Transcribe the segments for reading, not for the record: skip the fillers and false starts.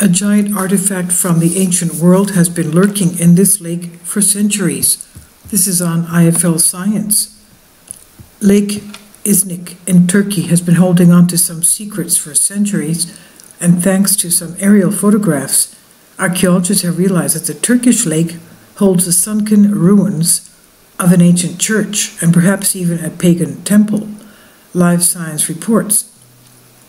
A giant artifact from the ancient world has been lurking in this lake for centuries. This is on IFL Science. Lake Iznik in Turkey has been holding on to some secrets for centuries, and thanks to some aerial photographs, archaeologists have realized that the Turkish lake holds the sunken ruins of an ancient church and perhaps even a pagan temple, Live Science reports.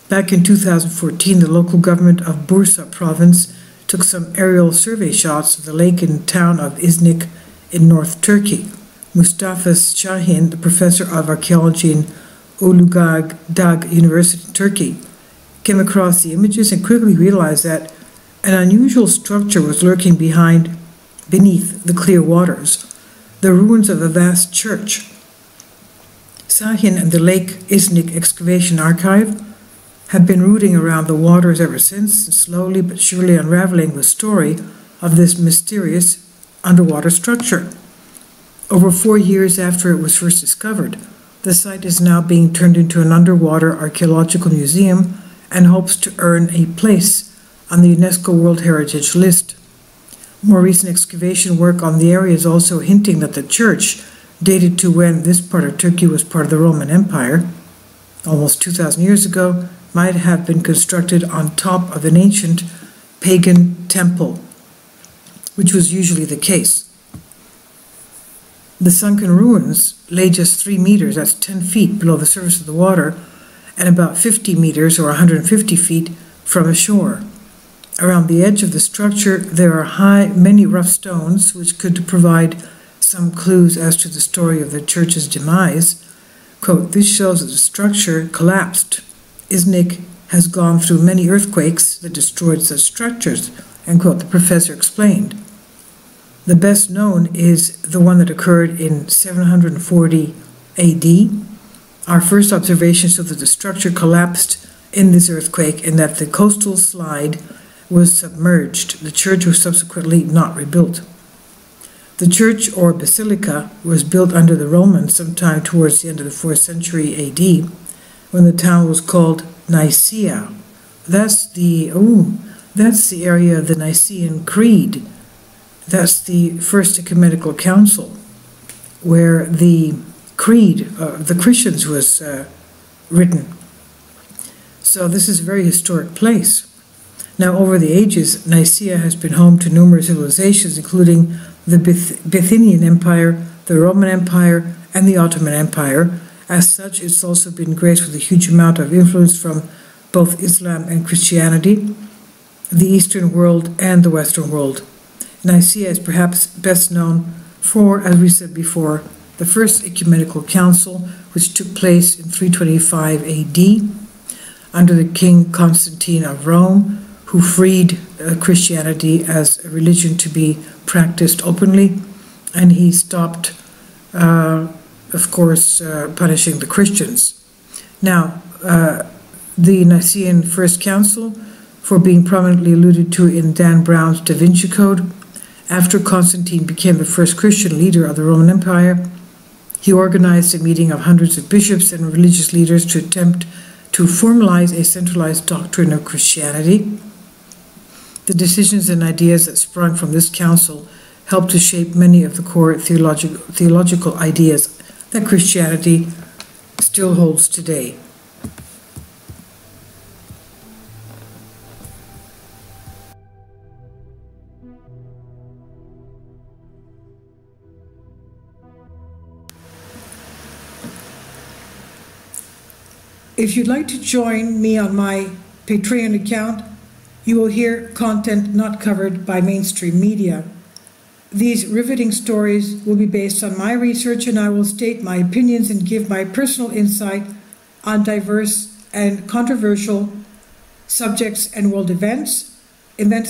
Back in 2014, the local government of Bursa province took some aerial survey shots of the lake in the town of Iznik in North Turkey. Mustafa Şahin, the professor of archaeology in Uludağ University in Turkey, came across the images and quickly realized that an unusual structure was lurking beneath the clear waters, the ruins of a vast church. Şahin and the Lake Iznik Excavation Archive have been rooting around the waters ever since, slowly but surely unraveling the story of this mysterious underwater structure. Over 4 years after it was first discovered, the site is now being turned into an underwater archaeological museum and hopes to earn a place on the UNESCO World Heritage List. More recent excavation work on the area is also hinting that the church, dated to when this part of Turkey was part of the Roman Empire, almost 2,000 years ago, might have been constructed on top of an ancient pagan temple, which was usually the case. The sunken ruins lay just 3 meters, that's 10 feet below the surface of the water, and about 50 meters or 150 feet from a shore. Around the edge of the structure, there are many rough stones, which could provide some clues as to the story of the church's demise. Quote, "This shows that the structure collapsed. Iznik has gone through many earthquakes that destroyed such structures," end quote, the professor explained. The best known is the one that occurred in 740 AD. Our first observations show that the structure collapsed in this earthquake and that the coastal slide was submerged. The church was subsequently not rebuilt. The church, or basilica, was built under the Romans sometime towards the end of the 4th century AD, when the town was called Nicaea. That's the area of the Nicene Creed. That's the First Ecumenical Council, where the creed of the Christians was written. So this is a very historic place. Now, over the ages, Nicaea has been home to numerous civilizations, including the Bithynian Empire, the Roman Empire, and the Ottoman Empire. As such, it's also been graced with a huge amount of influence from both Islam and Christianity, the Eastern world and the Western world. Nicaea is perhaps best known for, as we said before, the First Ecumenical Council, which took place in 325 AD under the King Constantine of Rome, who freed Christianity as a religion to be practiced openly, and he stopped, of course, punishing the Christians. Now, the Nicene First Council, for being prominently alluded to in Dan Brown's Da Vinci Code, after Constantine became the first Christian leader of the Roman Empire, he organized a meeting of hundreds of bishops and religious leaders to attempt to formalize a centralized doctrine of Christianity. The decisions and ideas that sprung from this council helped to shape many of the core theological ideas that Christianity still holds today. If you'd like to join me on my Patreon account, you will hear content not covered by mainstream media. These riveting stories will be based on my research, and I will state my opinions and give my personal insight on diverse and controversial subjects and world events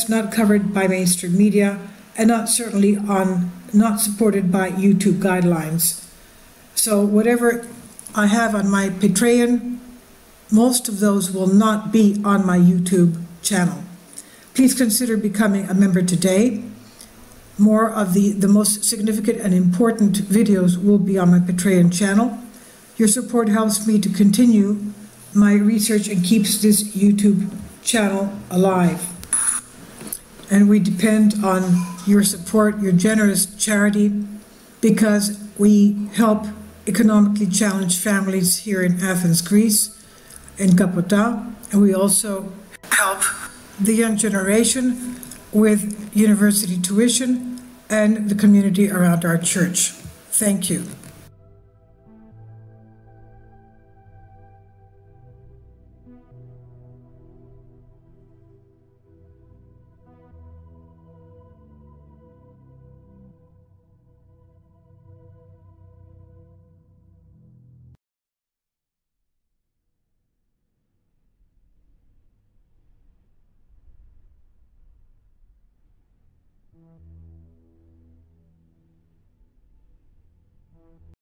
not covered by mainstream media, and not supported by YouTube guidelines. So whatever I have on my Patreon, most of those will not be on my YouTube channel. Please consider becoming a member today. More of the most significant and important videos will be on my Patreon channel. Your support helps me to continue my research and keeps this YouTube channel alive. and we depend on your support, your generous charity, because we help economically challenged families here in Athens, Greece, in Kapota, and we also help the young generation with university tuition and the community around our church. Thank you.